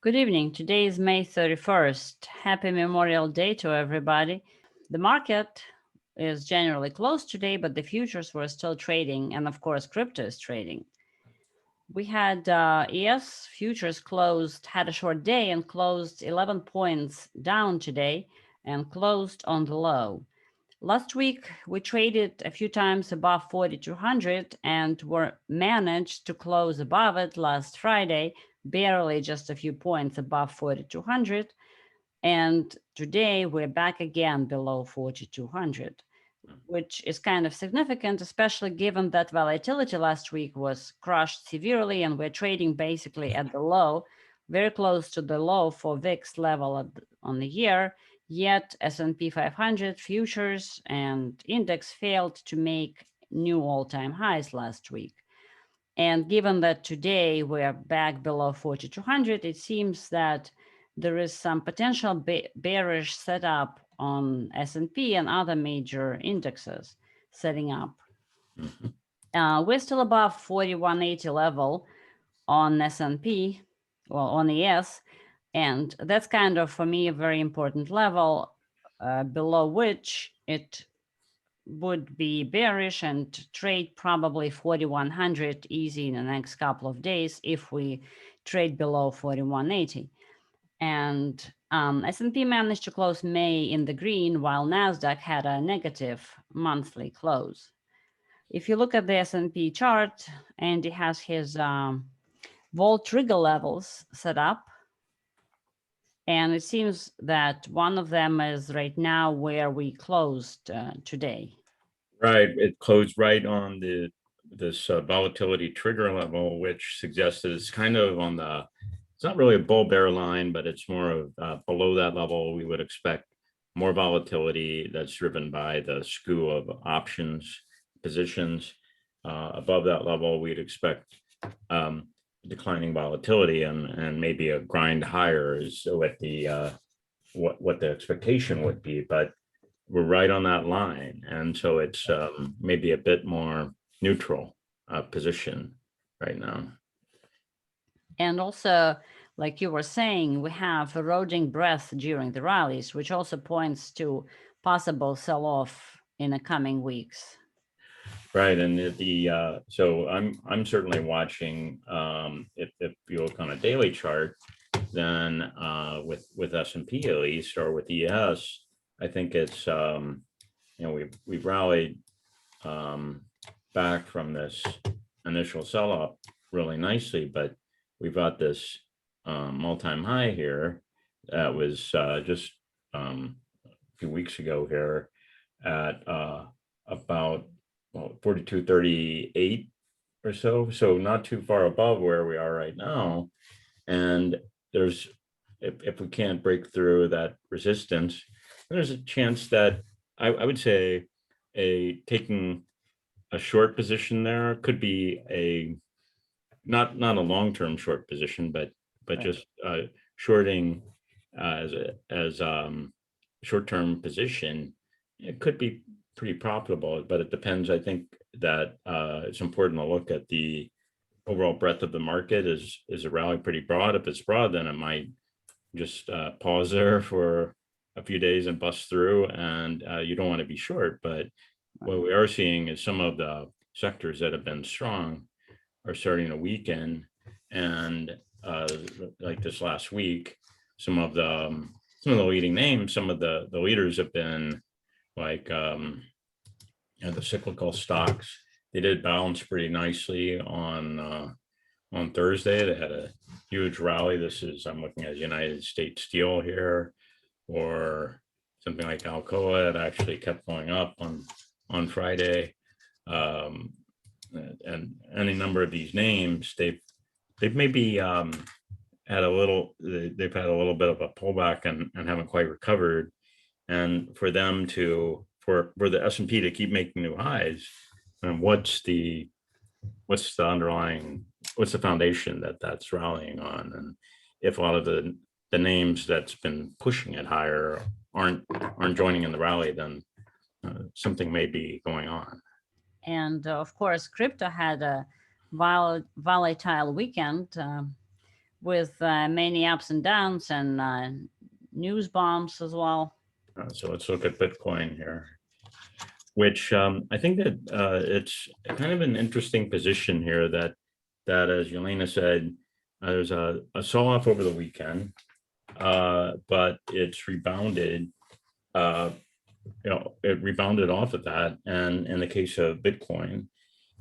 Good evening. Today is May 31st. Happy Memorial Day to everybody. The market is generally closed today, but the futures were still trading. And of course, crypto is trading. We had ES futures had a short day and closed 11 points down today and closed on the low. Last week, we traded a few times above 4,200 and were managed to close above it last Friday, barely just a few points above 4,200. And today we're back again below 4,200, which is kind of significant, especially given that volatility last week was crushed severely and we're trading basically at the low, very close to the low for VIX level on the year. Yet S&P 500 futures and index failed to make new all-time highs last week. And given that today we're back below 4,200, it seems that there is some potential bearish setup on S&P and other major indexes setting up. We're still above 4180 level on S&P, well, on ES, and that's kind of, for me, a very important level below which it would be bearish and trade probably 4,100 easy in the next couple of days if we trade below 4,180. And S&P managed to close May in the green while NASDAQ had a negative monthly close. If you look at the S&P chart, Andy has his vol trigger levels set up. And it seems that one of them is right now where we closed today. Right, it closed right on this volatility trigger level, which suggests that it's kind of on the, it's not really a bull bear line, but it's more of below that level. We would expect more volatility that's driven by the skew of options positions. Above that level, we'd expect declining volatility and maybe a grind higher is what the expectation would be, but we're right on that line, and so it's maybe a bit more neutral position right now. And also, like you were saying, we have eroding breadth during the rallies, which also points to possible sell-off in the coming weeks. Right, and so I'm certainly watching. If you look on a daily chart, then with S&P at least, or with ES, I think it's we've rallied back from this initial sell-off really nicely, but we've got this all-time high here that was just a few weeks ago here at about 42.38 or so not too far above where we are right now. And there's, if we can't break through that resistance, there's a chance that I would say taking a short position there could be a not a long-term short position, but right, just shorting as short-term position. It could be pretty profitable, but it depends. I think that it's important to look at the overall breadth of the market. Is a rally pretty broad? If it's broad, then it might just pause there for a few days and bust through, and you don't want to be short. But what we are seeing is some of the sectors that have been strong are starting to weaken, and like this last week, some of the leading names, some of the leaders have been like the cyclical stocks. They did bounce pretty nicely on Thursday. They had a huge rally. I'm looking at United States Steel here, or something like Alcoa. It actually kept going up on Friday. And any number of these names, they've maybe had a little bit of a pullback and haven't quite recovered. And for them for the S&P to keep making new highs, and what's the foundation that's rallying on? And if a lot of the names that's been pushing it higher aren't joining in the rally, then something may be going on. And of course, crypto had a volatile weekend with many ups and downs and news bombs as well. So let's look at Bitcoin here, which I think that it's kind of an interesting position here that as Yelena said, there's a sell-off over the weekend, but it's rebounded. It rebounded off of that, and in the case of Bitcoin,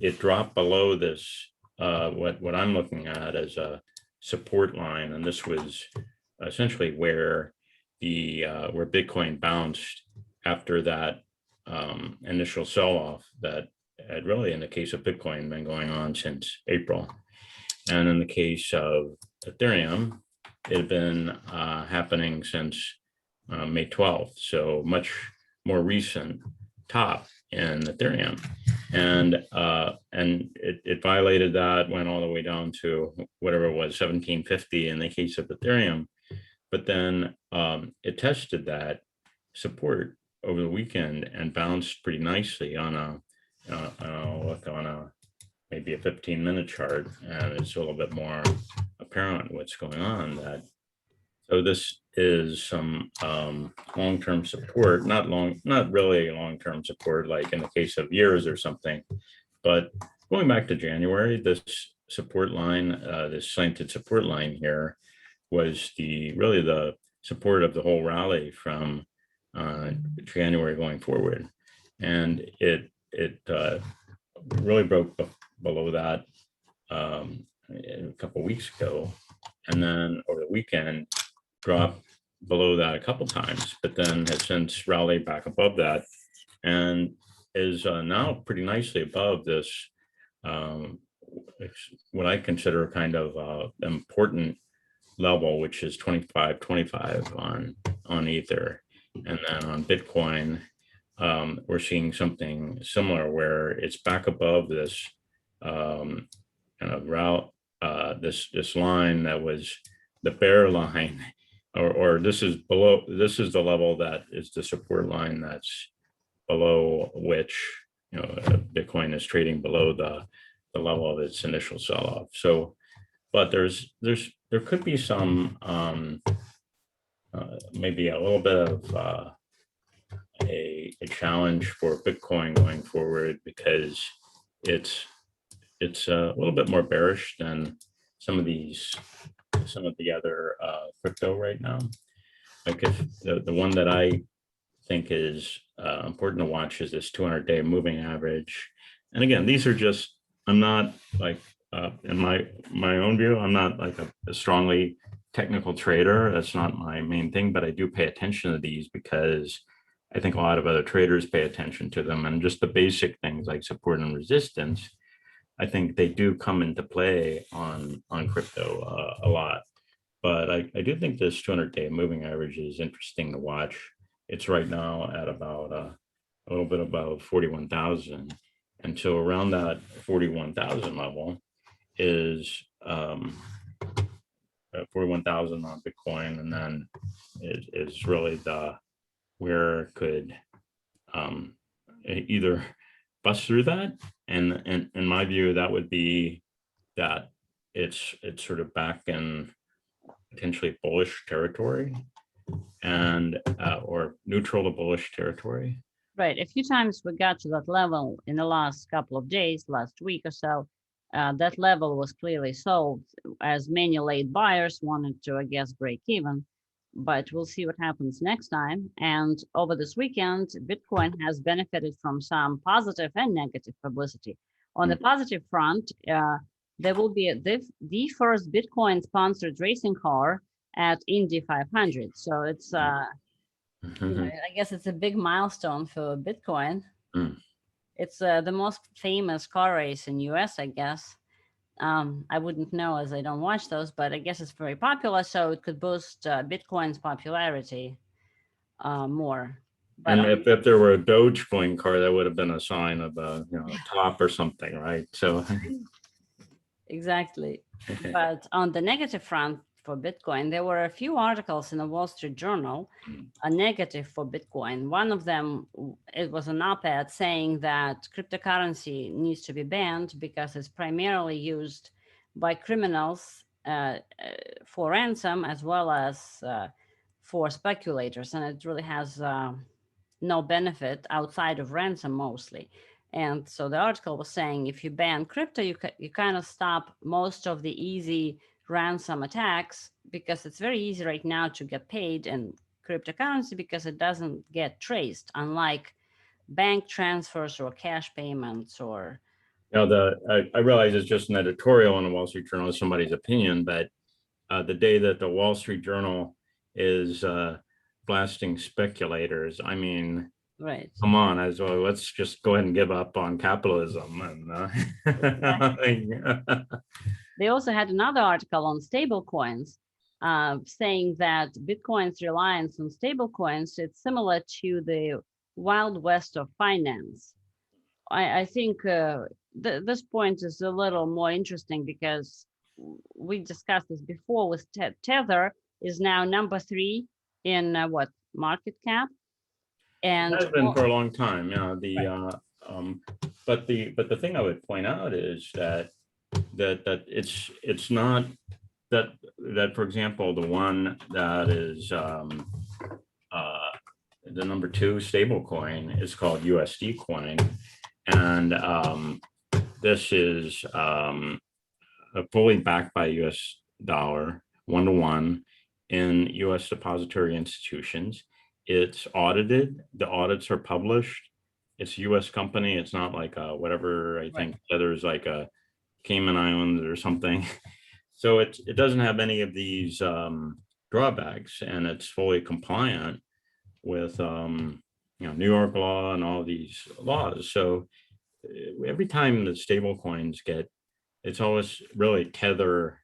it dropped below this what I'm looking at as a support line, and this was essentially where where Bitcoin bounced after that initial sell-off that had really, in the case of Bitcoin, been going on since April. And in the case of Ethereum, it had been happening since May 12th, so much more recent top in Ethereum. And it violated that, went all the way down to whatever it was, 1750 in the case of Ethereum. But then it tested that support over the weekend and bounced pretty nicely on maybe a 15-minute chart, and it's a little bit more apparent what's going on. So this is some long-term support, not really long-term support like in the case of years or something, but going back to January, this support line, this slanted support line here, was really the support of the whole rally from January going forward, and it really broke below that a couple of weeks ago, and then over the weekend dropped below that a couple times, but then has since rallied back above that, and is now pretty nicely above this what I consider kind of important level, which is 25.25 on Ether. And then on Bitcoin, we're seeing something similar where it's back above this kind of route, this line that was the bear line, or this is below. This is the level that is the support line that's below which Bitcoin is trading below the level of its initial sell-off. So, but there could be some maybe a little bit of a challenge for Bitcoin going forward, because it's a little bit more bearish than some of the other crypto right now. Like if the one that I think is important to watch is this 200-day moving average. And again, these are just, I'm not like in my own view, I'm not like a strongly technical trader. That's not my main thing, but I do pay attention to these because I think a lot of other traders pay attention to them, and just the basic things like support and resistance, I think they do come into play on crypto a lot. But I do think this 200-day moving average is interesting to watch. It's right now at about a little bit above 41,000. And so around that 41,000 level is 41,000 on Bitcoin, and then is really where it could either bust through that, and in my view, that would be that it's sort of back in potentially bullish territory, and or neutral to bullish territory. Right. A few times we got to that level in the last couple of days, last week or so. That level was clearly sold, as many late buyers wanted to, I guess, break even. But we'll see what happens next time. And over this weekend, Bitcoin has benefited from some positive and negative publicity. On the positive front, there will be the first Bitcoin-sponsored racing car at Indy 500. So it's, I guess it's a big milestone for Bitcoin. It's the most famous car race in US, I guess. I wouldn't know as I don't watch those, but I guess it's very popular, so it could boost Bitcoin's popularity more. But and if there were a Dogecoin car, that would have been a sign of a top or something, right? So exactly. But on the negative front for Bitcoin, there were a few articles in the Wall Street Journal, a negative for Bitcoin. One of them, it was an op-ed saying that cryptocurrency needs to be banned because it's primarily used by criminals for ransom as well as for speculators, and it really has no benefit outside of ransom mostly. And so the article was saying if you ban crypto, you kind of stop most of the easy ransom attacks, because it's very easy right now to get paid in cryptocurrency because it doesn't get traced, unlike bank transfers or cash payments or. I realize it's just an editorial in the Wall Street Journal, somebody's opinion, but the day that the Wall Street Journal is blasting speculators, I mean, Right. come on, as well, let's just go ahead and give up on capitalism. And They also had another article on stable coins, saying that Bitcoin's reliance on stable coins, it's similar to the Wild West of finance. I think this point is a little more interesting because we discussed this before with Tether is now number 3 in what market cap, and it has been for a long time. But the thing I would point out is that it's not that for example, the one that is the number 2 stable coin is called USD coin, and this is fully backed by US dollar 1-to-1 in US depository institutions. It's audited. The audits are published. It's a US company. It's not like whatever, I think there's like a Cayman Islands or something. So it doesn't have any of these drawbacks, and it's fully compliant with New York law and all these laws. So every time the stable coins it's always really Tether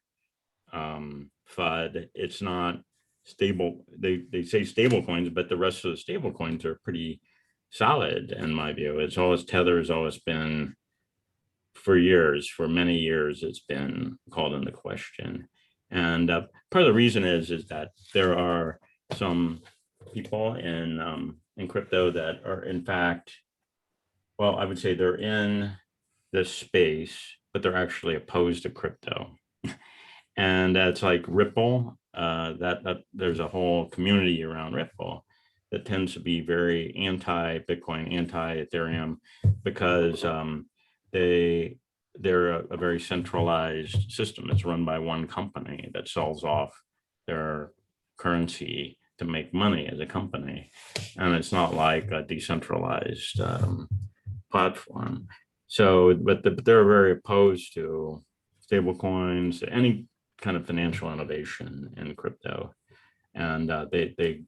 FUD. It's not stable. They say stable coins, but the rest of the stable coins are pretty solid in my view. It's always Tether has always been for many years, it's been called into question. And part of the reason is that there are some people in crypto that are in fact, well, I would say they're in this space, but they're actually opposed to crypto. And that's like Ripple, that there's a whole community around Ripple that tends to be very anti-Bitcoin, anti-Ethereum, because they're a very centralized system. It's run by one company that sells off their currency to make money as a company. And it's not like a decentralized platform. So, but they're very opposed to stable coins, any kind of financial innovation in crypto. And they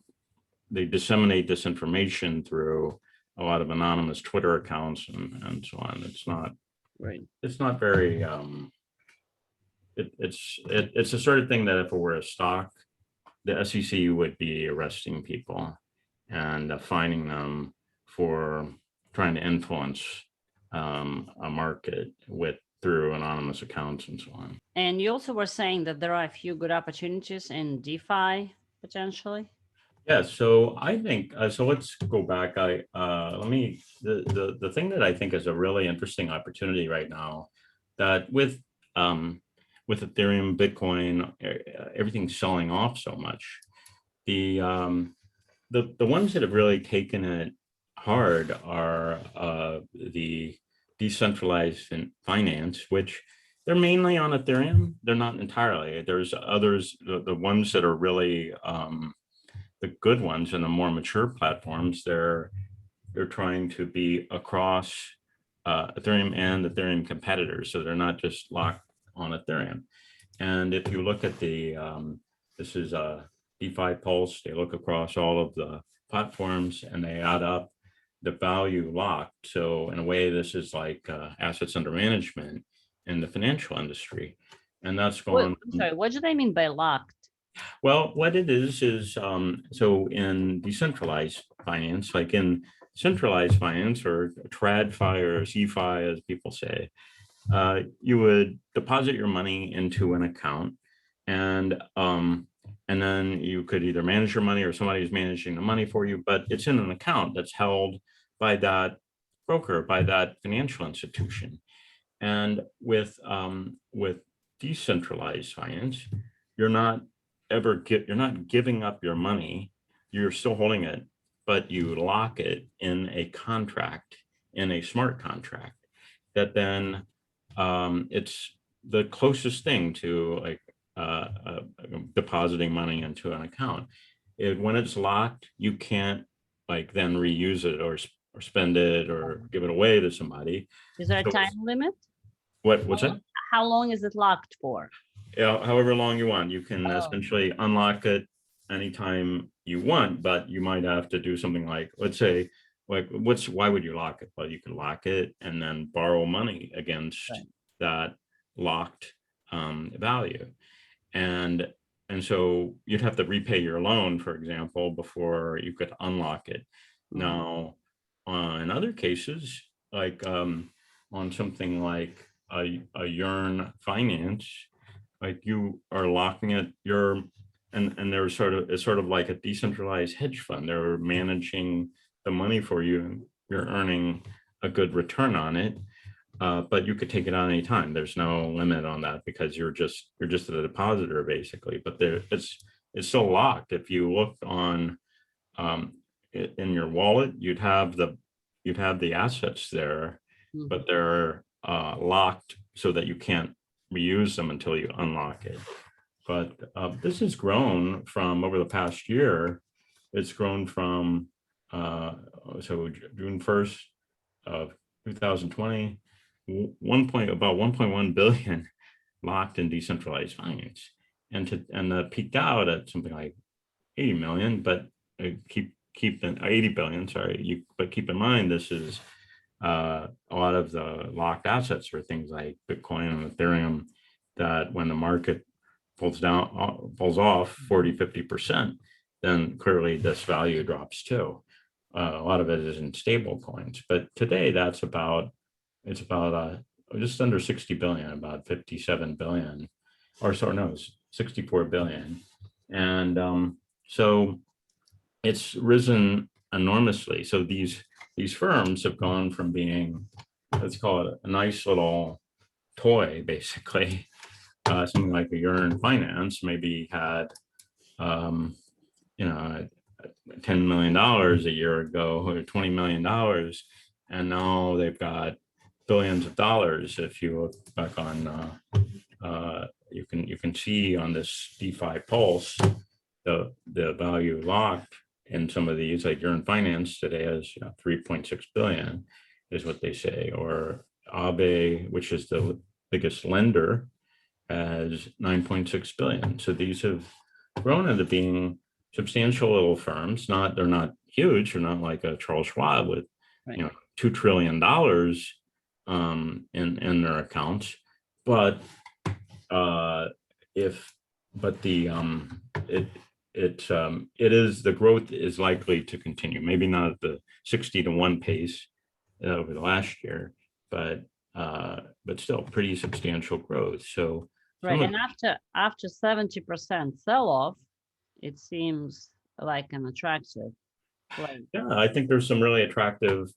disseminate this information through a lot of anonymous Twitter accounts and so on. It's not right. It's not very it's the sort of thing that if it were a stock, the SEC would be arresting people and fining them for trying to influence a market through anonymous accounts and so on. And you also were saying that there are a few good opportunities in DeFi potentially. Yeah, so I think so. Let's go back. The thing that I think is a really interesting opportunity right now, that with Ethereum, Bitcoin, everything's selling off so much. The ones that have really taken it hard are the decentralized finance, which they're mainly on Ethereum. They're not entirely. There's others. The ones that are really the good ones and the more mature platforms, they're trying to be across Ethereum and Ethereum competitors, so they're not just locked on Ethereum. And if you look at this is a DeFi Pulse, they look across all of the platforms and they add up the value locked. So in a way, this is like assets under management in the financial industry, and that's going. Sorry, what do they mean by locked? Well, what it is so in decentralized finance, like in centralized finance or TradFi or CFI, as people say, you would deposit your money into an account, and then you could either manage your money or somebody's managing the money for you, but it's in an account that's held by that broker, by that financial institution. And with decentralized finance, you're not giving up your money. You're still holding it, but you lock it in a contract, in a smart contract that then it's the closest thing to like depositing money into an account. When it's locked, you can't like then reuse it or spend it or give it away to somebody. Is there a So time limit? what's that? How long is it locked for? Yeah, however long you want. You can Oh. essentially unlock it anytime you want, but you might have to do something like, let's say, like, why would you lock it? Well, you can lock it and then borrow money against that locked value. And so you'd have to repay your loan, for example, before you could unlock it. Now, in other cases, like on something like a Yearn Finance, like you are locking it, and they're it's sort of like a decentralized hedge fund. They're managing the money for you. You're earning a good return on it, but you could take it on any time. There's no limit on that because you're just a depositor basically. But it's still locked. If you look on in your wallet, you'd have the assets there, but they're locked so that you can't reuse them until you unlock it. But this has grown from over the past year. It's grown from so June 1st of 2020, about 1.1 billion locked in decentralized finance, and peaked out at something like 80 million. But keep 80 billion. Sorry, but keep in mind this is a lot of the locked assets are things like Bitcoin and Ethereum that when the market falls off 40-50%, then clearly this value drops too. A lot of it is in stable coins, but today it's about just under 60 billion, about 57 billion, or sorry, no, 64 billion. And so it's risen enormously. So these firms have gone from being, let's call it a nice little toy, basically, something like a Yearn Finance maybe had, $10 million a year ago, or $20 million, and now they've got billions of dollars. If you look back on, you can see on this DeFi pulse the value locked in some of these, like Yearn Finance today is 3.6 billion, is what they say, or Abe, which is the biggest lender, has 9.6 billion. So these have grown into being substantial little firms. They're not huge. They're not like a Charles Schwab with $2 trillion in their accounts, but the growth is likely to continue. Maybe not at the 60-to-1 pace over the last year, but still pretty substantial growth. So and after 70% sell-off, it seems like an attractive play. Yeah, I think there's some really attractive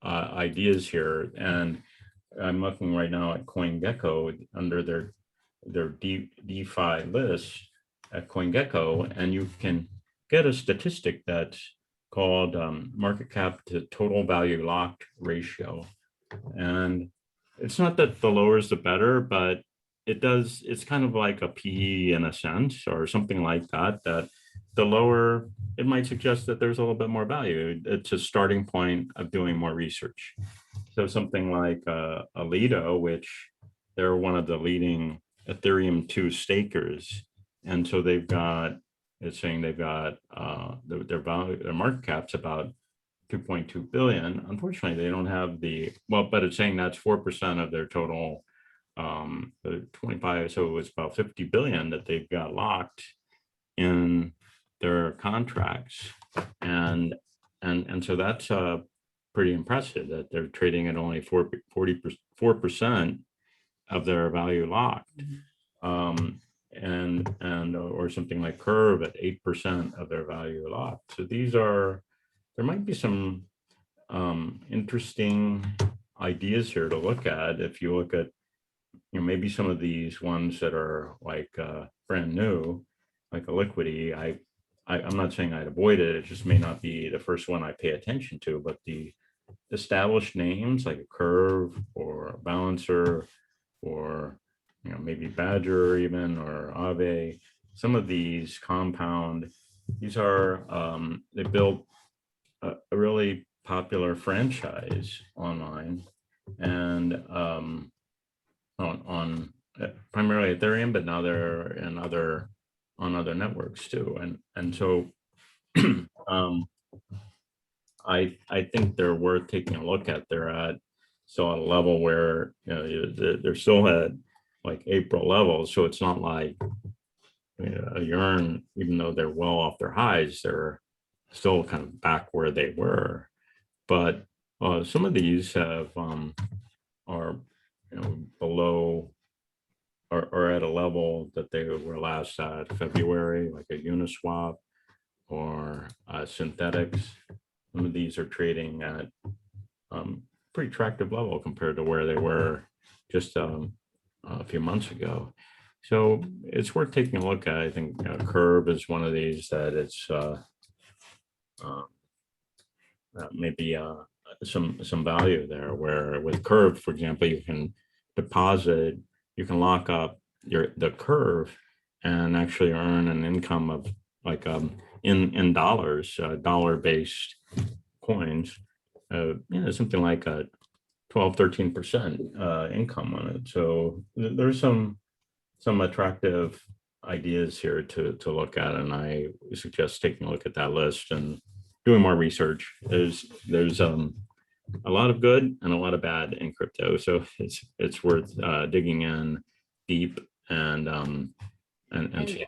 ideas here, and I'm looking right now at CoinGecko under their DeFi list at CoinGecko, and you can get a statistic that's called market cap to total value locked ratio. And it's not that the lower is the better, but it's kind of like a PE in a sense, or something like that, that the lower, it might suggest that there's a little bit more value. It's a starting point of doing more research. So something like Alito, which they're one of the leading Ethereum 2 stakers. And so their value, their market cap's about 2.2 billion. Unfortunately, they don't have but it's saying that's 4% of their total, the 25. So it's about 50 billion that they've got locked in their contracts. And so that's pretty impressive that they're trading at only 4% of their value locked. Or something like Curve at 8% of their value locked. So there might be some interesting ideas here to look at. If you look at, maybe some of these ones that are like brand new, like a liquidity, I'm not saying I'd avoid it. It just may not be the first one I pay attention to, but the established names like a Curve or a Balancer or maybe Badger even, or Aave, some of these Compound, these are they built a really popular franchise online, and on primarily Ethereum, but now they're in on other networks too, and so I think they're worth taking a look at. They're at still at a level where they're still at like April levels, so it's not like a Yearn, even though they're well off their highs, they're still kind of back where they were. But some of these have are below or at a level that they were last at February, like a Uniswap or Synthetix. Some of these are trading at pretty attractive level compared to where they were just a few months ago. So it's worth taking a look at. I think Curve is one of these that it's maybe some value there, where with Curve, for example, you can deposit, you can lock up the Curve and actually earn an income of like in dollars, dollar-based coins, something like a 12-13% income on it. So there's some attractive ideas here to look at, and I suggest taking a look at that list and doing more research. There's a lot of good and a lot of bad in crypto, so it's worth digging in deep and you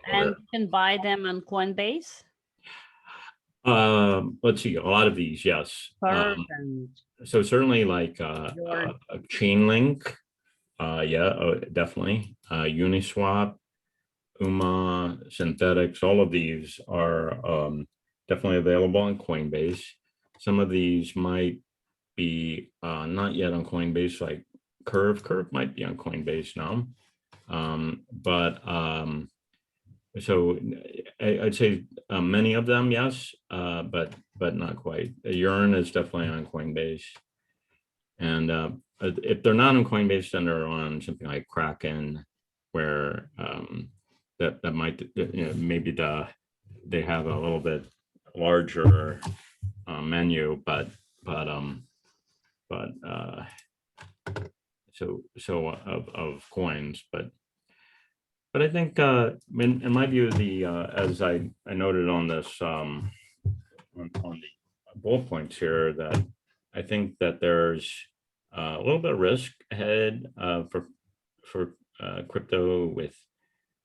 can buy them on Coinbase. Let's see, a lot of these, yes. And So certainly like a Chainlink, yeah, definitely. Uniswap, UMA, Synthetix, all of these are definitely available on Coinbase. Some of these might be not yet on Coinbase, like Curve. Curve might be on Coinbase now. So I'd say many of them, yes, but not quite. Yearn is definitely on Coinbase. And if they're not on Coinbase, then they're on something like Kraken, where that might, maybe they have a little bit larger menu, but so of coins, but I think in my view, as I noted on this on the bullet points here, that I think that there's a little bit of risk ahead for crypto with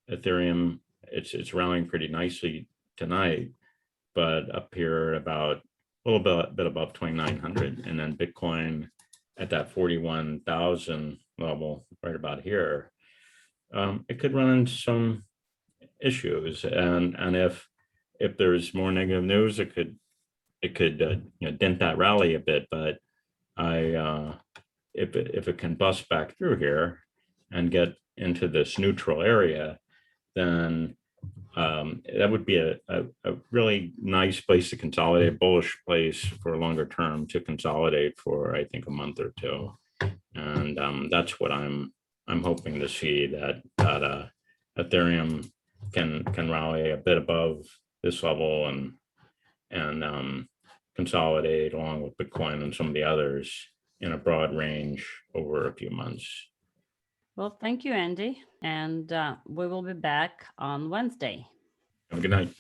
Ethereum. It's rallying pretty nicely tonight, but up here about a little bit above 2,900, and then Bitcoin at that 41,000 level right about here. It could run into some issues, and if there's more negative news, it could dent that rally a bit. But if it can bust back through here and get into this neutral area, then that would be a really nice place to consolidate, bullish place for a longer term to consolidate for, I think, a month or two. And that's what I'm hoping to see, that Ethereum can rally a bit above this level and consolidate along with Bitcoin and some of the others in a broad range over a few months. Well, thank you, Andy. And we will be back on Wednesday. Have a good night.